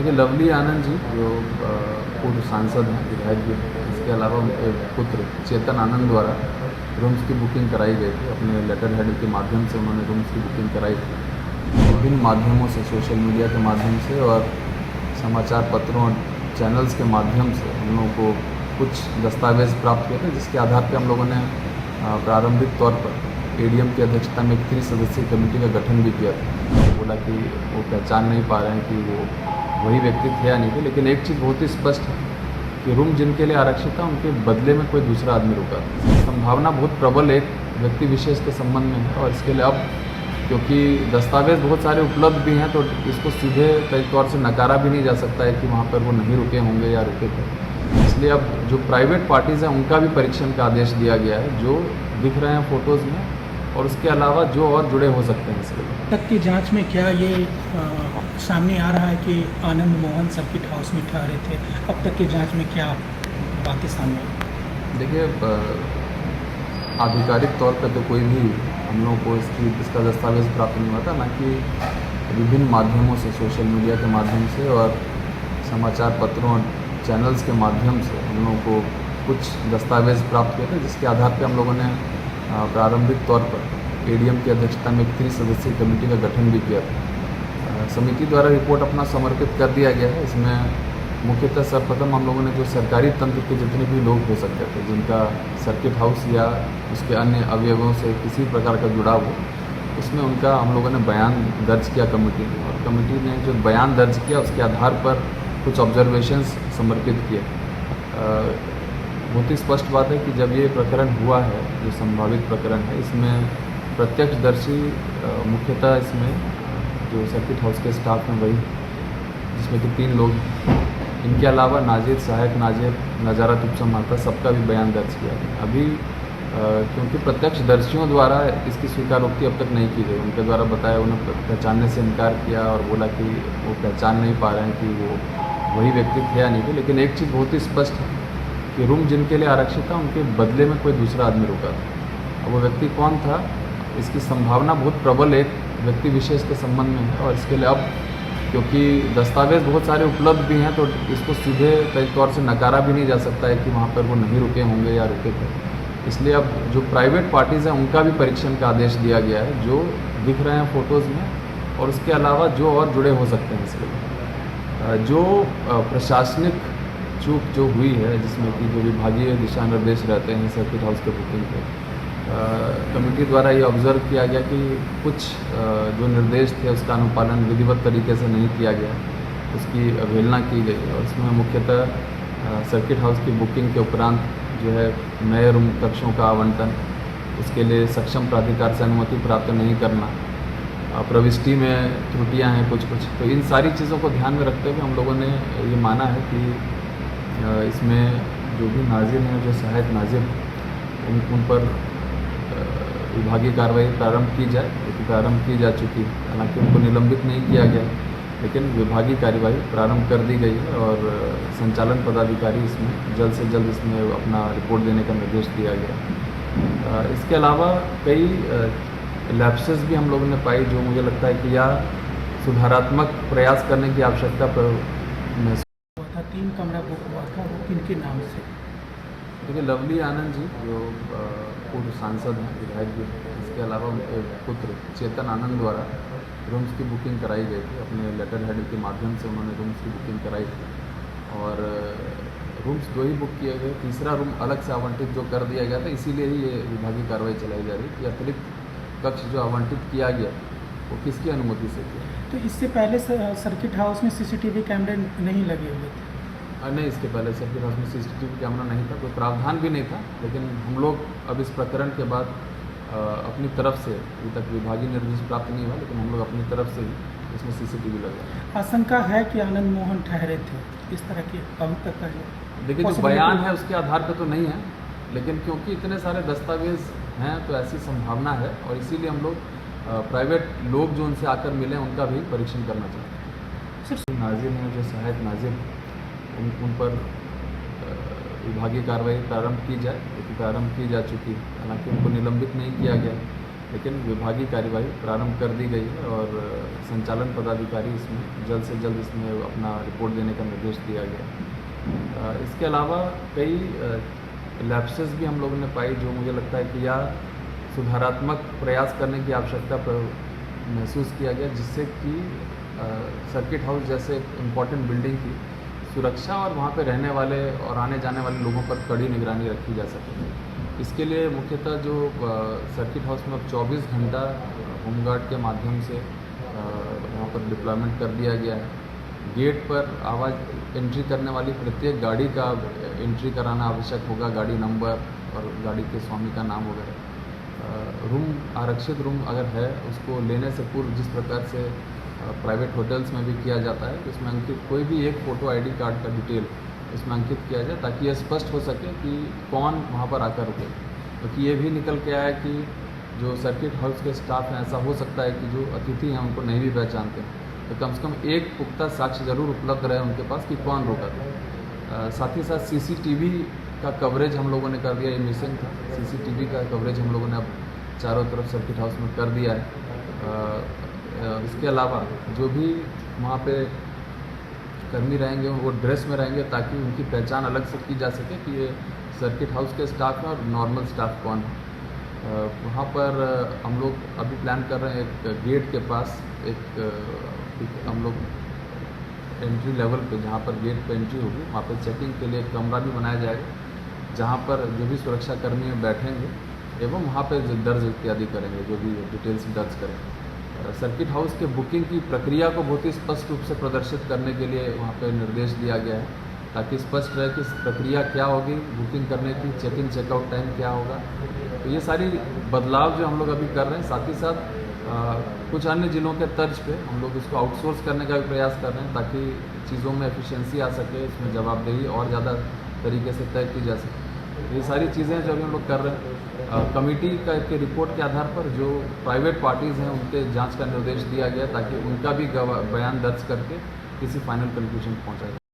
देखिए, लवली आनंद जी जो पूर्व सांसद हैं, विधायक भी हैं, इसके अलावा उनके पुत्र चेतन आनंद द्वारा रूम्स की बुकिंग कराई गई थी। अपने लेटर हेड के माध्यम से उन्होंने रूम्स की बुकिंग कराई थी। विभिन्न माध्यमों से, सोशल मीडिया के माध्यम से और समाचार पत्रों और चैनल्स के माध्यम से हम लोगों को कुछ दस्तावेज प्राप्त हुए थे, जिसके आधार पर हम लोगों ने प्रारंभिक तौर पर एडीएम की अध्यक्षता में एक 3 सदस्यीय कमेटी का गठन भी किया था। बोला कि वो पहचान नहीं पा रहे हैं कि वो वही व्यक्ति थे या नहीं थे, लेकिन एक चीज़ बहुत ही स्पष्ट है कि रूम जिनके लिए आरक्षित था उनके बदले में कोई दूसरा आदमी रुका। संभावना बहुत प्रबल एक व्यक्ति विशेष के संबंध में है और इसके लिए अब क्योंकि दस्तावेज बहुत सारे उपलब्ध भी हैं तो इसको सीधे तौर से नकारा भी नहीं जा सकता है कि वहाँ पर वो नहीं रुके होंगे या रुके थे। इसलिए अब जो प्राइवेट पार्टीज़ हैं उनका भी परीक्षण का आदेश दिया गया है, जो दिख रहे हैं फ़ोटोज़ में, और उसके अलावा जो और जुड़े हो सकते हैं इसके लिए। तक की जांच में क्या ये सामने आ रहा है कि आनंद मोहन सर्किट हाउस में ठहरे थे? अब तक की जांच में क्या बातें सामने आई? देखिए, आधिकारिक तौर पर तो कोई भी हम लोगों को इसका दस्तावेज प्राप्त नहीं हुआ था, ना कि विभिन्न माध्यमों से, सोशल मीडिया के माध्यम से और समाचार पत्रों और चैनल्स के माध्यम से हम लोगों को कुछ दस्तावेज प्राप्त हुए थे, जिसके आधार पर हम लोगों ने प्रारंभिक तौर पर एडीएम की अध्यक्षता में एक 3 सदस्यीय कमेटी का गठन भी किया था। समिति द्वारा रिपोर्ट अपना समर्पित कर दिया गया है। इसमें मुख्यतः सर्वप्रथम हम लोगों ने जो सरकारी तंत्र के जितने भी लोग हो सकते थे, जिनका सर्किट हाउस या उसके अन्य अवयवों से किसी प्रकार का जुड़ाव हो, उसमें उनका हम लोगों ने बयान दर्ज किया कमेटी ने, और कमेटी ने जो बयान दर्ज किया उसके आधार पर कुछ ऑब्जर्वेशंस समर्पित किए। बहुत ही स्पष्ट बात है कि जब ये प्रकरण हुआ है, जो संभावित प्रकरण है, इसमें प्रत्यक्षदर्शी मुख्यतः इसमें जो सर्किट हाउस के स्टाफ हैं वही, जिसमें कि 3 लोग, इनके अलावा नाजिर, सहायक नाजिर, नजारत उपसम माता, सबका भी बयान दर्ज किया गया। अभी क्योंकि प्रत्यक्षदर्शियों द्वारा इसकी स्वीकारोक्ति अब तक नहीं की गई, उनके द्वारा बताया, उन्हें पहचानने से इनकार किया और बोला कि वो पहचान नहीं पा रहे हैं कि वो वही व्यक्ति थे या नहीं थे, लेकिन एक चीज़ बहुत ही स्पष्ट है कि रूम जिनके लिए आरक्षित था उनके बदले में कोई दूसरा आदमी रुका था। अब वो व्यक्ति कौन था, इसकी संभावना बहुत प्रबल एक व्यक्ति विशेष के संबंध में है और इसके लिए अब क्योंकि दस्तावेज बहुत सारे उपलब्ध भी हैं तो इसको सीधे तौर से नकारा भी नहीं जा सकता है कि वहाँ पर वो नहीं रुके होंगे या रुके थे। इसलिए अब जो प्राइवेट पार्टीज़ हैं उनका भी परीक्षण का आदेश दिया गया है, जो दिख रहे हैं फ़ोटोज़ में, और उसके अलावा जो और जुड़े हो सकते हैं इसके लिए। जो प्रशासनिक चूक जो हुई है, जिसमें कि जो विभागीय दिशा निर्देश रहते हैं सर्किट हाउस के बुकिंग पे, कमेटी द्वारा ये ऑब्ज़र्व किया गया कि कुछ जो निर्देश थे उसका अनुपालन विधिवत तरीके से नहीं किया गया, उसकी अवहेलना की गई, और इसमें मुख्यतः सर्किट हाउस की बुकिंग के उपरांत जो है नए रूम कक्षों का आवंटन, उसके लिए सक्षम प्राधिकार से अनुमति प्राप्त नहीं करना, प्रविष्टि में त्रुटियां हैं कुछ, तो इन सारी चीज़ों को ध्यान में रखते हुए हम लोगों ने ये माना है कि इसमें जो भी नाजिर हैं, जो सहायक नाजिर, उन पर विभागीय कार्रवाई प्रारंभ की जाए, क्योंकि प्रारंभ की जा चुकी है। हालांकि उनको निलंबित नहीं किया गया, लेकिन विभागीय कार्यवाही प्रारंभ कर दी गई है और संचालन पदाधिकारी इसमें जल्द से जल्द इसमें अपना रिपोर्ट देने का निर्देश दिया गया। इसके अलावा कई लैप्सेस भी हम लोगों ने पाई, जो मुझे लगता है कि या सुधारात्मक प्रयास करने की आवश्यकता पर महसूस। 3 कमरा बुक हुआ था, वो किनके नाम से? देखिए, लवली आनंद जी जो पूर्व सांसद हैं, विधायक भी हैं, इसके अलावा उनके पुत्र चेतन आनंद द्वारा रूम्स की बुकिंग कराई गई थी। अपने लेटर हेड के माध्यम से उन्होंने रूम्स की बुकिंग कराई थी और रूम्स 2 ही बुक किए गए, तीसरा रूम अलग से आवंटित जो कर दिया गया था, इसीलिए ही ये विभागीय कार्रवाई चलाई जा रही है कि अतिरिक्त कक्ष जो आवंटित किया गया वो किसकी अनुमति से किया। तो इससे पहले सर्किट हाउस में सीसीटीवी कैमरे नहीं लगे हुए थे? नहीं, इसके पहले सर्किट हाउस में सीसीटीवी कैमरा नहीं था, कोई प्रावधान भी नहीं था, लेकिन हम लोग अब इस प्रकरण के बाद अपनी तरफ से, अभी तक विभागीय निर्देश प्राप्त नहीं हुआ, लेकिन हम लोग अपनी तरफ से ही इसमें सीसीटीवी लगा। आशंका है कि आनंद मोहन ठहरे थे, इस तरह की अभी तक का देखिए, जो बयान है उसके आधार पर तो नहीं है, लेकिन क्योंकि इतने सारे दस्तावेज हैं तो ऐसी संभावना है, और इसीलिए हम लोग प्राइवेट लोग जो उनसे आकर मिले उनका भी परीक्षण करना चाहते हैं। सिर्फ नाजिर हैं, जो सहायक नाजिर, उन पर विभागीय कार्रवाई प्रारंभ की जाए, क्योंकि प्रारंभ की जा चुकी है। हालांकि उनको निलंबित नहीं किया गया, लेकिन विभागीय कार्यवाही प्रारंभ कर दी गई है और संचालन पदाधिकारी इसमें जल्द से जल्द इसमें अपना रिपोर्ट देने का निर्देश दिया गया है। इसके अलावा कई लैप्सेस भी हम लोगों ने पाई जो मुझे लगता है कि या सुधारात्मक प्रयास करने की आवश्यकता महसूस किया गया, जिससे कि सर्किट हाउस जैसे एक इम्पॉर्टेंट बिल्डिंग की सुरक्षा और वहाँ पे रहने वाले और आने जाने वाले लोगों पर कड़ी निगरानी रखी जा सके। इसके लिए मुख्यतः जो सर्किट हाउस में अब 24 घंटा होमगार्ड के माध्यम से वहाँ पर डिप्लॉयमेंट कर दिया गया है। गेट पर आवाज़ एंट्री करने वाली प्रत्येक गाड़ी का एंट्री कराना आवश्यक होगा, गाड़ी नंबर और गाड़ी के स्वामी का नाम वगैरह। रूम, आरक्षित रूम अगर है उसको लेने से पूर्व जिस प्रकार से प्राइवेट होटल्स में भी किया जाता है, तो इसमें अंकित कोई भी एक फ़ोटो आईडी कार्ड का डिटेल इसमें अंकित किया जाए ताकि यह स्पष्ट हो सके कि कौन वहाँ पर आकर रुके। क्योंकि ये भी निकल के आया है कि जो सर्किट हाउस के स्टाफ हैं, ऐसा हो सकता है कि जो अतिथि हैं उनको नहीं भी पहचानते, तो कम से कम एक पुख्ता साक्ष्य ज़रूर उपलब्ध रहे उनके पास कि कौन रुका था। साथ ही साथ सीसीटीवी का कवरेज हम लोगों ने कर दिया, ये मिसिंग था। सीसीटीवी का कवरेज हम लोगों ने अब चारों तरफ सर्किट हाउस में कर दिया है। इसके अलावा जो भी वहाँ पे कर्मी रहेंगे वो ड्रेस में रहेंगे ताकि उनकी पहचान अलग से की जा सके कि ये सर्किट हाउस के स्टाफ हैं और नॉर्मल स्टाफ कौन है। वहाँ पर हम लोग अभी प्लान कर रहे हैं एक गेट के पास एक हम लोग एंट्री लेवल पे जहाँ पर गेट पे एंट्री होगी वहाँ पर चेकिंग के लिए एक कमरा भी बनाया जाएगा जहाँ पर जो भी सुरक्षा कर्मी बैठेंगे एवं वहाँ पे दर्ज इत्यादि करेंगे, जो भी डिटेल्स दर्ज करेंगे। सर्किट हाउस के बुकिंग की प्रक्रिया को बहुत ही स्पष्ट रूप से प्रदर्शित करने के लिए वहाँ पे निर्देश दिया गया है ताकि स्पष्ट रहे कि प्रक्रिया क्या होगी बुकिंग करने की, चेक इन चेकआउट टाइम क्या होगा। तो ये सारी बदलाव जो हम लोग अभी कर रहे हैं, साथ ही साथ कुछ अन्य ज़िलों के तर्ज पे हम लोग इसको आउटसोर्स करने का भी प्रयास कर रहे हैं ताकि चीज़ों में एफिशिएंसी आ सके, इसमें जवाबदेही और ज़्यादा तरीके से तय की जा सके। ये सारी चीज़ें जो हम लोग कर रहे हैं कमेटी के रिपोर्ट के आधार पर जो प्राइवेट पार्टीज़ हैं उनके जांच का निर्देश दिया गया ताकि उनका भी बयान दर्ज करके किसी फाइनल कंक्लूजन पहुंचा जाए।